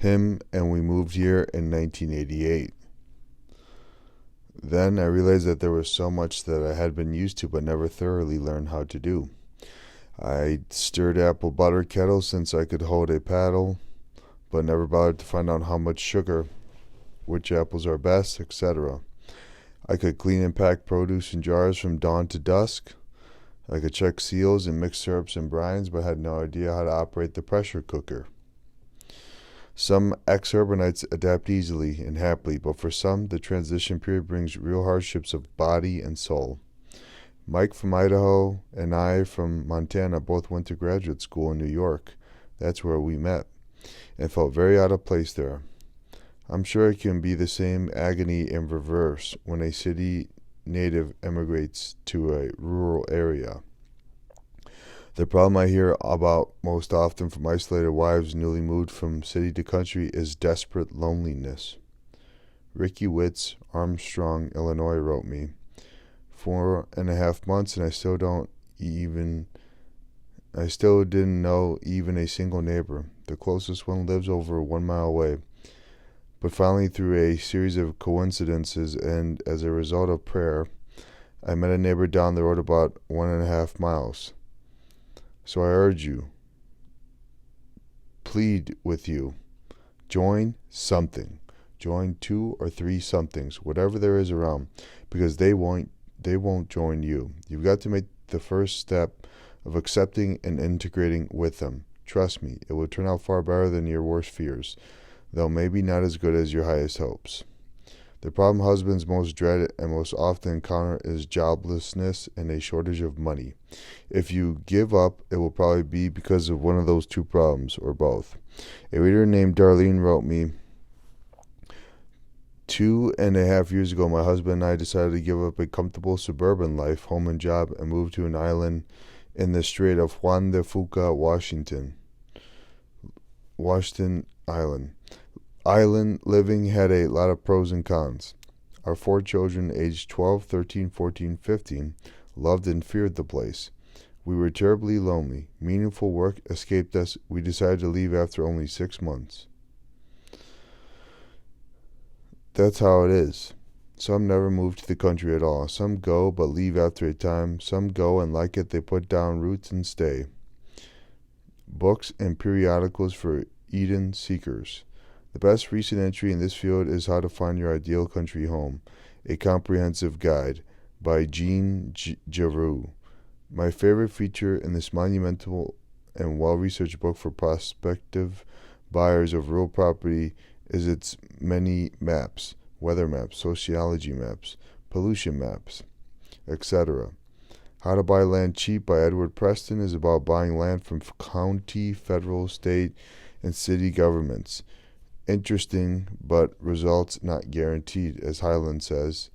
him, and we moved here in 1988. Then I realized that there was so much that I had been used to but never thoroughly learned how to do. I stirred apple butter kettle since I could hold a paddle, but never bothered to find out how much sugar, which apples are best, etc. I could clean and pack produce in jars from dawn to dusk. I could check seals and mix syrups and brines, but had no idea how to operate the pressure cooker. Some ex-urbanites adapt easily and happily, but for some, the transition period brings real hardships of body and soul. Mike from Idaho and I from Montana both went to graduate school in New York. That's where we met, and felt very out of place there. I'm sure it can be the same agony in reverse when a city native emigrates to a rural area. The problem I hear about most often from isolated wives newly moved from city to country is desperate loneliness. Ricky Witz, Armstrong, Illinois, wrote me, 4.5 months and I still didn't know even a single neighbor. The closest one lives over 1 mile away. But finally, through a series of coincidences and as a result of prayer, I met a neighbor down the road about 1.5 miles. So I urge you, plead with you, join something. Join 2 or 3 somethings, whatever there is around, because they won't join you. You've got to make the first step of accepting and integrating with them. Trust me, it will turn out far better than your worst fears, though maybe not as good as your highest hopes. The problem husbands most dread and most often encounter is joblessness and a shortage of money. If you give up, it will probably be because of one of those 2 problems, or both. A reader named Darlene wrote me, 2.5 years ago, my husband and I decided to give up a comfortable suburban life, home and job, and move to an island in the Strait of Juan de Fuca, Washington Island. Island living had a lot of pros and cons. Our 4 children, aged 12, 13, 14, 15, loved and feared the place. We were terribly lonely. Meaningful work escaped us. We decided to leave after only 6 months. That's how it is. Some never move to the country at all. Some go but leave after a time. Some go and like it. They put down roots and stay. Books and periodicals for Eden seekers. The best recent entry in this field is How to Find Your Ideal Country Home, a comprehensive guide by Jean Giroux. My favorite feature in this monumental and well-researched book for prospective buyers of real property is its many maps, weather maps, sociology maps, pollution maps, etc. How to Buy Land Cheap by Edward Preston is about buying land from county, federal, state, and city governments. Interesting, but results not guaranteed, as Highland says.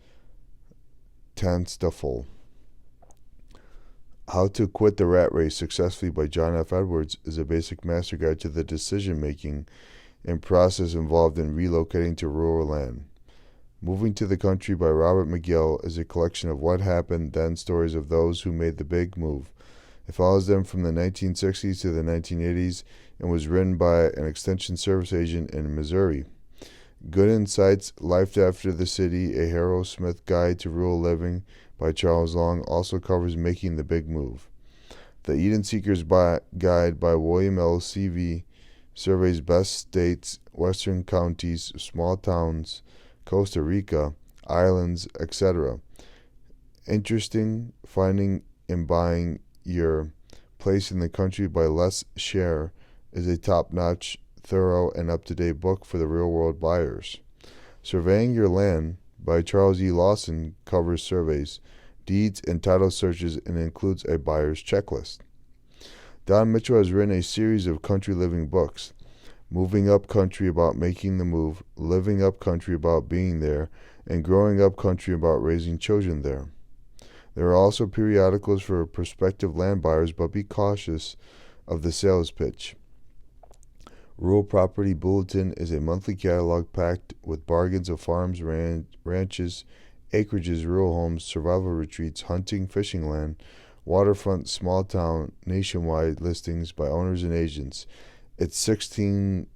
Tanstafel. How to Quit the Rat Race Successfully by John F. Edwards is a basic master guide to the decision-making and process involved in relocating to rural land. Moving to the Country by Robert McGill is a collection of what happened then stories of those who made the big move. It follows them from the 1960s to the 1980s and was written by an extension service agent in Missouri. Good Insights, Life After the City, a Harold Smith Guide to Rural Living by Charles Long also covers making the big move. The Eden Seekers Guide by William L. Seavey surveys best states, western counties, small towns, Costa Rica, islands, etc. Interesting, finding and buying your place in the country by Les Scher is a top-notch, thorough, and up-to-date book for the real-world buyers. Surveying Your Land by Charles E. Lawson covers surveys, deeds, and title searches and includes a buyer's checklist. Don Mitchell has written a series of country living books, Moving Up Country about making the move, Living Up Country about being there, and Growing Up Country about raising children there. There are also periodicals for prospective land buyers, but be cautious of the sales pitch. Rural Property Bulletin is a monthly catalog packed with bargains of farms, ranches, acreages, rural homes, survival retreats, hunting, fishing land, waterfront, small town, nationwide listings by owners and agents. It's $16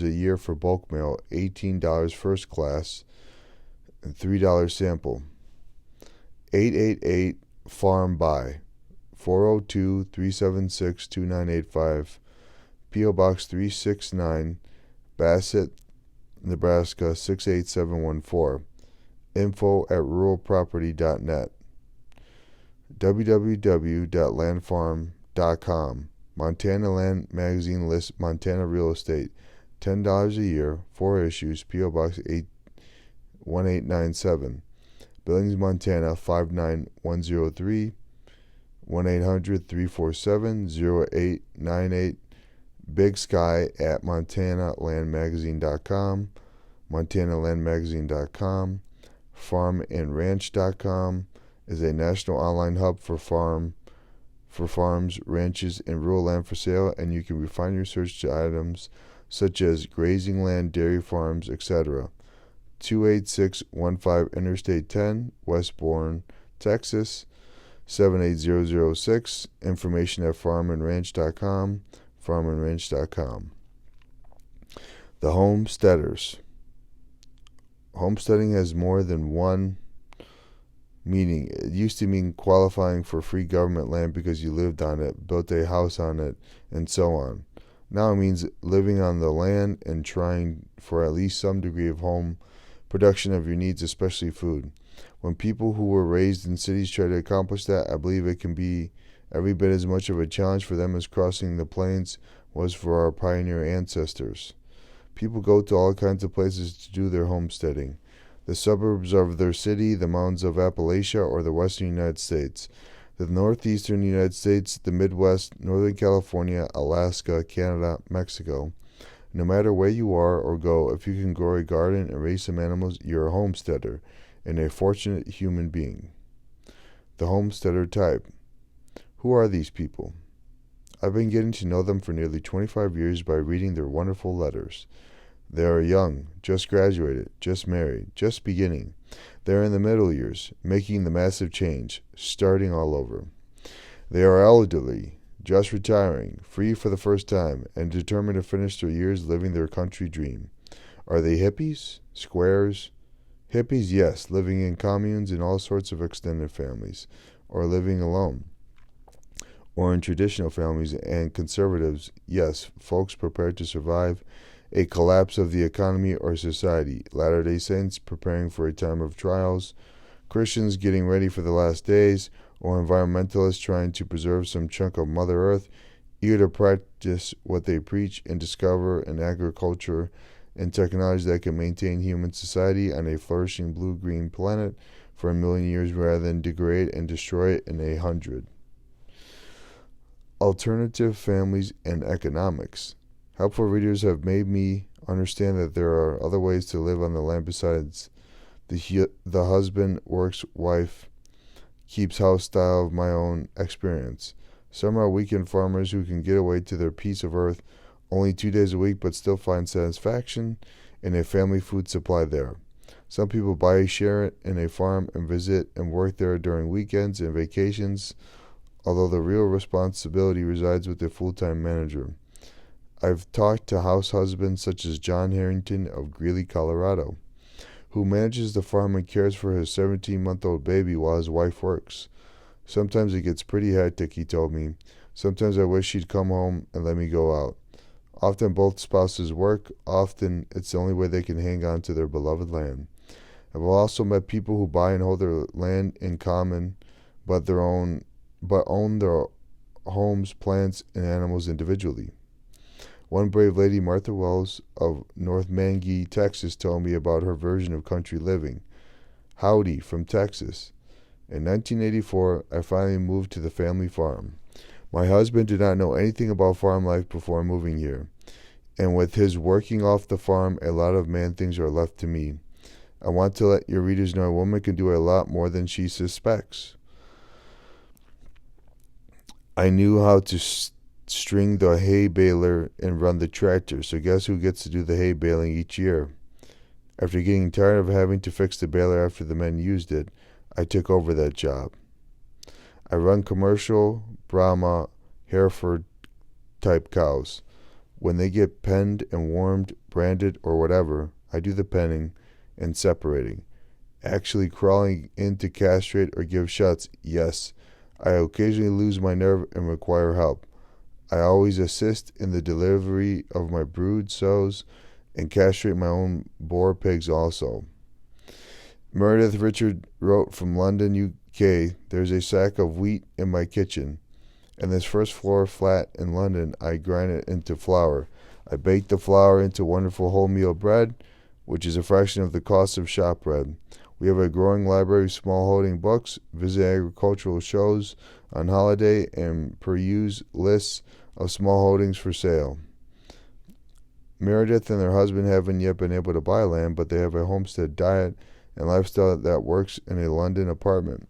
a year for bulk mail, $18 first class, and $3 sample. 888 Farm Buy, 402-376-2985, P.O. Box 369, Bassett, Nebraska 68714. info@ruralproperty.net. www.landfarm.com. Montana Land Magazine lists Montana real estate. $10 a year, 4 issues, P.O. Box 1897. Billings, Montana 59103. 1-800-347-0898. Big Sky at montanalandmagazine.com. montanalandmagazine.com. farmandranch.com is a national online hub for farms, ranches, and rural land for sale, and you can refine your search to items such as grazing land, dairy farms, etc. 28615 Interstate 10, Westbourne, Texas 78006. Information at farmandranch.com. farmandranch.com. The Homesteaders. Homesteading has more than one meaning. It used to mean qualifying for free government land because you lived on it, built a house on it, and so on. Now it means living on the land and trying for at least some degree of home production of your needs, especially food. When people who were raised in cities try to accomplish that, I believe it can be every bit as much of a challenge for them as crossing the plains was for our pioneer ancestors. People go to all kinds of places to do their homesteading. The suburbs of their city, the mountains of Appalachia, or the western United States. The northeastern United States, the Midwest, Northern California, Alaska, Canada, Mexico. No matter where you are or go, if you can grow a garden and raise some animals, you're a homesteader and a fortunate human being. The homesteader type. Who are these people? I've been getting to know them for nearly 25 years by reading their wonderful letters. They are young, just graduated, just married, just beginning. They are in the middle years, making the massive change, starting all over. They are elderly, just retiring, free for the first time, and determined to finish their years living their country dream. Are they hippies? Squares? Hippies, yes, living in communes in all sorts of extended families, or living alone. Or in traditional families, and conservatives, yes, folks prepared to survive a collapse of the economy or society. Latter-day Saints preparing for a time of trials, Christians getting ready for the last days, or environmentalists trying to preserve some chunk of Mother Earth, eager to practice what they preach and discover an agriculture and technology that can maintain human society on a flourishing blue-green planet for 1,000,000 years rather than degrade and destroy it in 100. Alternative families and economics. Helpful readers have made me understand that there are other ways to live on the land besides the husband works, wife keeps house style of my own experience. Some are weekend farmers who can get away to their piece of earth only 2 days a week but still find satisfaction in a family food supply there. Some people buy a share in a farm and visit and work there during weekends and vacations, although the real responsibility resides with the full-time manager. I've talked to house husbands such as John Harrington of Greeley, Colorado, who manages the farm and cares for his 17-month-old baby while his wife works. Sometimes it gets pretty hectic, he told me. Sometimes I wish she'd come home and let me go out. Often both spouses work. Often it's the only way they can hang on to their beloved land. I've also met people who buy and hold their land in common, but own their homes, plants, and animals individually. One brave lady, Martha Wells of North Mangy, Texas, told me about her version of country living. Howdy, from Texas. In 1984, I finally moved to the family farm. My husband did not know anything about farm life before moving here, and with his working off the farm, a lot of man things are left to me. I want to let your readers know a woman can do a lot more than she suspects. I knew how to string the hay baler and run the tractor, so guess who gets to do the hay baling each year? After getting tired of having to fix the baler after the men used it, I took over that job. I run commercial Brahma Hereford type cows. When they get penned and warmed, branded, or whatever, I do the penning and separating. Actually crawling in to castrate or give shots, yes. I occasionally lose my nerve and require help. I always assist in the delivery of my brood sows and castrate my own boar pigs also. Meredith Richard wrote from London, UK, there's a sack of wheat in my kitchen. And this first floor flat in London, I grind it into flour. I bake the flour into wonderful wholemeal bread, which is a fraction of the cost of shop bread. We have a growing library of small-holding books, visit agricultural shows on holiday, and peruse lists of small holdings for sale. Meredith and her husband haven't yet been able to buy land, but they have a homestead diet and lifestyle that works in a London apartment.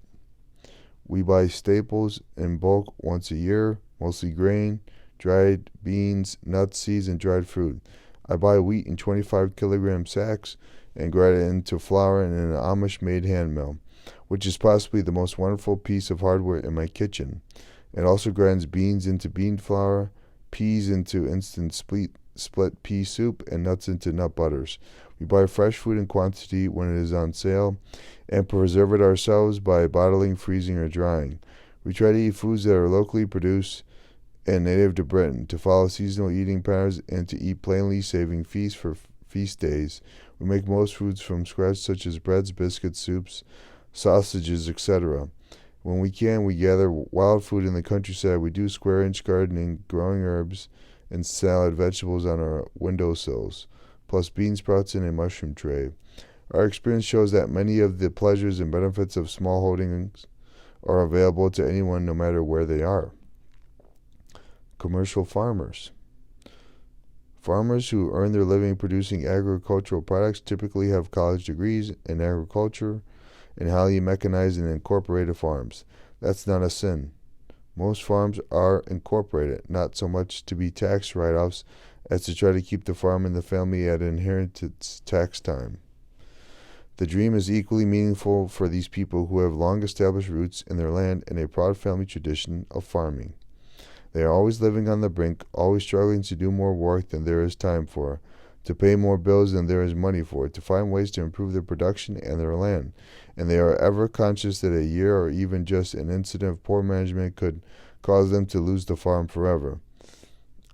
We buy staples in bulk once a year, mostly grain, dried beans, nuts, seeds, and dried fruit. I buy wheat in 25-kilogram sacks and grind it into flour in an Amish-made hand mill, which is possibly the most wonderful piece of hardware in my kitchen. It also grinds beans into bean flour, peas into instant split pea soup, and nuts into nut butters. We buy fresh food in quantity when it is on sale and preserve it ourselves by bottling, freezing, or drying. We try to eat foods that are locally produced and native to Britain, to follow seasonal eating patterns, and to eat plainly, saving feasts for feast days. We make most foods from scratch, such as breads, biscuits, soups, sausages, etc. When we can, we gather wild food in the countryside. We do square-inch gardening, growing herbs and salad vegetables on our windowsills, plus bean sprouts in a mushroom tray. Our experience shows that many of the pleasures and benefits of small holdings are available to anyone, no matter where they are. Commercial farmers. Farmers who earn their living producing agricultural products typically have college degrees in agriculture and highly mechanized and incorporated farms. That's not a sin. Most farms are incorporated, not so much to be tax write-offs as to try to keep the farm and the family at inheritance tax time. The dream is equally meaningful for these people who have long established roots in their land and a proud family tradition of farming. They are always living on the brink, always struggling to do more work than there is time for, to pay more bills than there is money for, to find ways to improve their production and their land. And they are ever conscious that a year or even just an incident of poor management could cause them to lose the farm forever.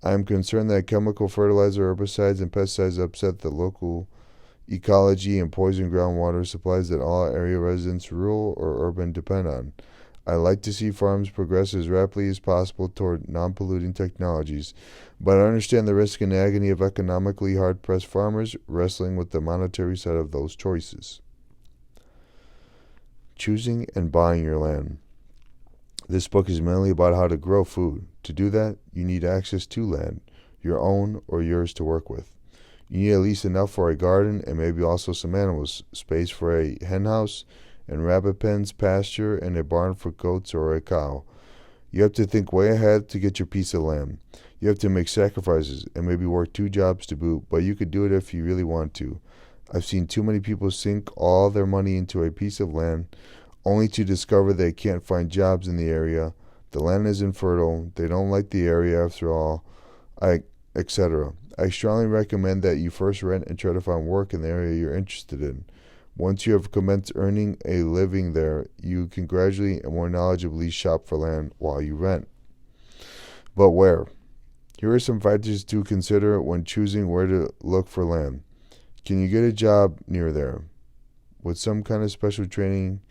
I am concerned that chemical fertilizer, herbicides, and pesticides upset the local ecology and poison groundwater supplies that all area residents, rural or urban, depend on. I like to see farms progress as rapidly as possible toward non-polluting technologies, but I understand the risk and agony of economically hard-pressed farmers wrestling with the monetary side of those choices. Choosing and buying your land. This book is mainly about how to grow food. To do that, you need access to land, your own or yours to work with. You need at least enough for a garden and maybe also some animals, space for a hen house, and rabbit pens, pasture, and a barn for goats or a cow. You have to think way ahead to get your piece of land. You have to make sacrifices and maybe work 2 jobs to boot, but you could do it if you really want to. I've seen too many people sink all their money into a piece of land only to discover they can't find jobs in the area, the land is infertile, they don't like the area after all, etc. I strongly recommend that you first rent and try to find work in the area you're interested in. Once you have commenced earning a living there, you can gradually and more knowledgeably shop for land while you rent. But where? Here are some factors to consider when choosing where to look for land. Can you get a job near there? Would some kind of special training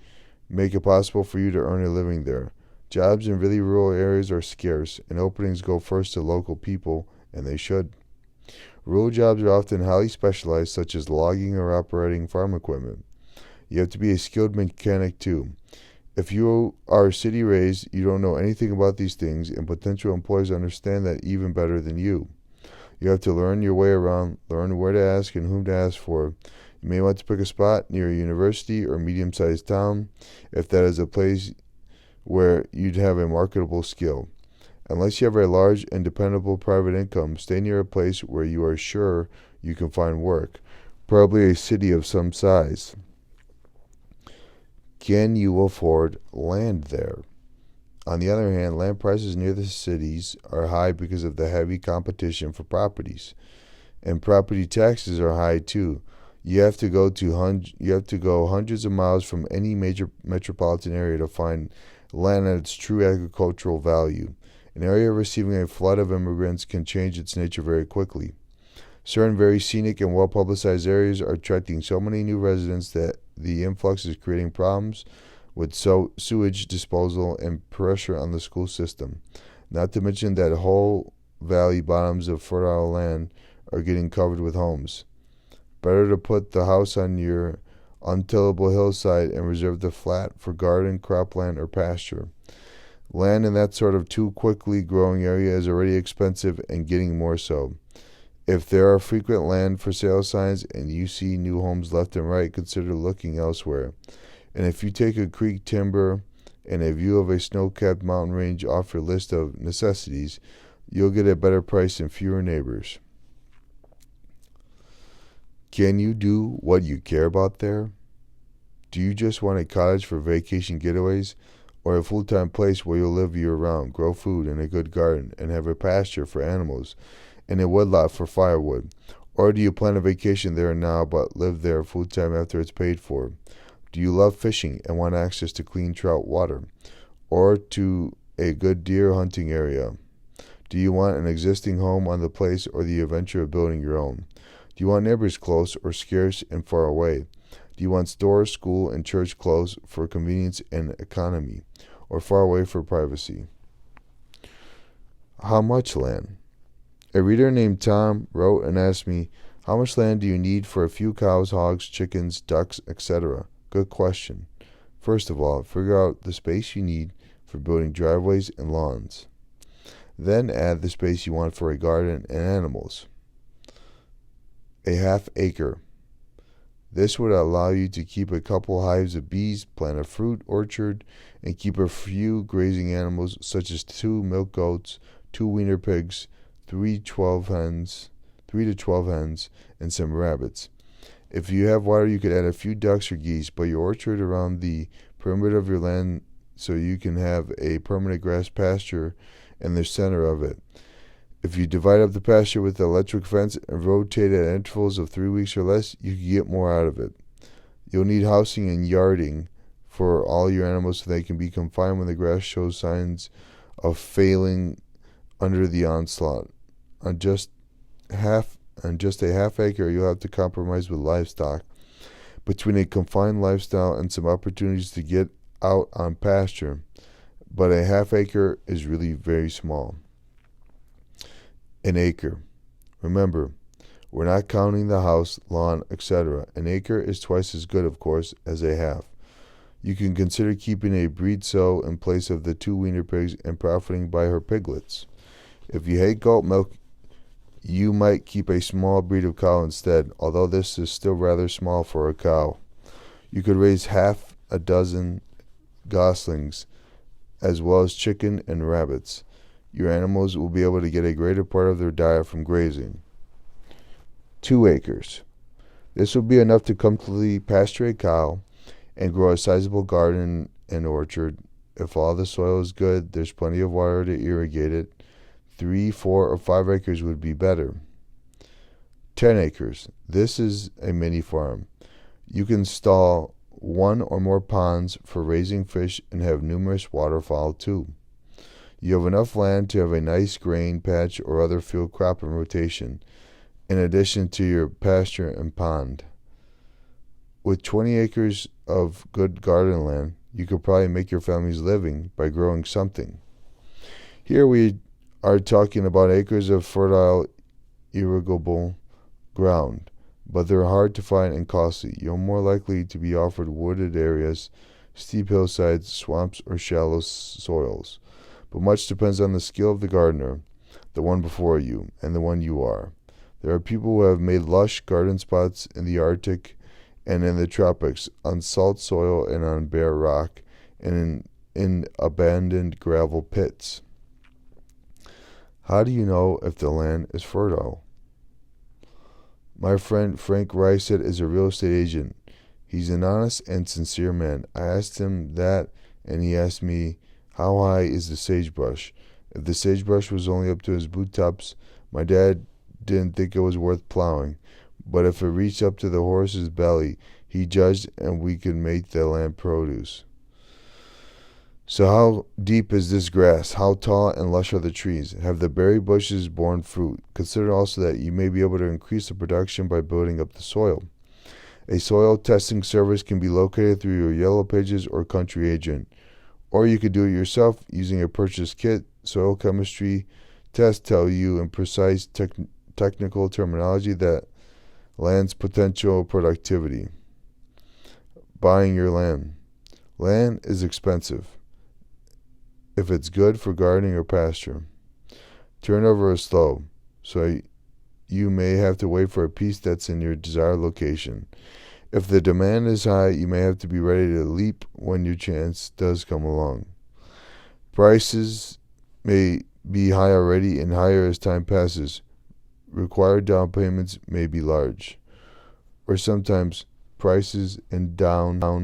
make it possible for you to earn a living there? Jobs in really rural areas are scarce, and openings go first to local people, and they should. Rural jobs are often highly specialized, such as logging or operating farm equipment. You have to be a skilled mechanic too. If you are city-raised, you don't know anything about these things, and potential employers understand that even better than you. You have to learn your way around, learn where to ask and whom to ask for. You may want to pick a spot near a university or medium-sized town, if that is a place where you'd have a marketable skill. Unless you have a large and dependable private income, stay near a place where you are sure you can find work, probably a city of some size. Can you afford land there? On the other hand, land prices near the cities are high because of the heavy competition for properties, and property taxes are high too. You have to go hundreds of miles from any major metropolitan area to find land at its true agricultural value. An area receiving a flood of immigrants can change its nature very quickly. Certain very scenic and well-publicized areas are attracting so many new residents that the influx is creating problems with sewage disposal and pressure on the school system. Not to mention that whole valley bottoms of fertile land are getting covered with homes. Better to put the house on your untillable hillside and reserve the flat for garden, cropland, or pasture. Land in that sort of too quickly growing area is already expensive and getting more so. If there are frequent land for sale signs and you see new homes left and right, consider looking elsewhere. And if you take a creek timber and a view of a snow-capped mountain range off your list of necessities, you'll get a better price and fewer neighbors. Can you do what you care about there? Do you just want a cottage for vacation getaways, or a full-time place where you'll live year-round, grow food in a good garden, and have a pasture for animals, and a woodlot for firewood? Or do you plan a vacation there now but live there full-time after it's paid for? Do you love fishing and want access to clean trout water, or to a good deer hunting area? Do you want an existing home on the place or the adventure of building your own? Do you want neighbors close or scarce and far away? Do you want store, school, and church close for convenience and economy, or far away for privacy? How much land? A reader named Tom wrote and asked me, how much land do you need for a few cows, hogs, chickens, ducks, etc.? Good question. First of all, figure out the space you need for building driveways and lawns. Then add the space you want for a garden and animals. A half acre. This would allow you to keep a couple hives of bees, plant a fruit orchard, and keep a few grazing animals such as 2 milk goats, 2 wiener pigs, 3 to 12 hens, and some rabbits. If you have water, you could add a few ducks or geese, but your orchard around the perimeter of your land so you can have a permanent grass pasture in the center of it. If you divide up the pasture with the electric fence and rotate at intervals of 3 weeks or less, you can get more out of it. You'll need housing and yarding for all your animals so they can be confined when the grass shows signs of failing under the onslaught. On just a half acre, you'll have to compromise with livestock. Between a confined lifestyle and some opportunities to get out on pasture, but a half acre is really very small. An acre. Remember, we're not counting the house, lawn, etc. An acre is twice as good, of course, as a half. You can consider keeping a breed sow in place of the 2 wiener pigs and profiting by her piglets. If you hate goat milk, you might keep a small breed of cow instead, although this is still rather small for a cow. You could raise half a dozen goslings, as well as chicken and rabbits. Your animals will be able to get a greater part of their diet from grazing. 2 acres. This will be enough to comfortably pasture a cow and grow a sizable garden and orchard. If all the soil is good, there's plenty of water to irrigate it. 3, 4, or 5 acres would be better. 10 acres. This is a mini farm. You can install 1 or more ponds for raising fish and have numerous waterfowl too. You have enough land to have a nice grain patch or other field crop in rotation, in addition to your pasture and pond. With 20 acres of good garden land, you could probably make your family's living by growing something. Here we are talking about acres of fertile, irrigable ground, but they're hard to find and costly. You're more likely to be offered wooded areas, steep hillsides, swamps, or shallow soils. But much depends on the skill of the gardener, the one before you, and the one you are. There are people who have made lush garden spots in the Arctic and in the tropics, on salt soil and on bare rock, and in abandoned gravel pits. How do you know if the land is fertile? My friend Frank Rysett is a real estate agent. He's an honest and sincere man. I asked him that, and he asked me, How high is the sagebrush? If the sagebrush was only up to his boot tops, my dad didn't think it was worth plowing. But if it reached up to the horse's belly, he judged, and we could make the land produce. So how deep is this grass? How tall and lush are the trees? Have the berry bushes borne fruit? Consider also that you may be able to increase the production by building up the soil. A soil testing service can be located through your Yellow Pages or country agent. Or you could do it yourself using a purchased kit. Soil chemistry tests tell you in precise technical terminology that land's potential productivity. Buying your land. Land is expensive if it's good for gardening or pasture. Turnover is slow, so you may have to wait for a piece that's in your desired location. If the demand is high, you may have to be ready to leap when your chance does come along. Prices may be high already and higher as time passes. Required down payments may be large. Or sometimes prices and down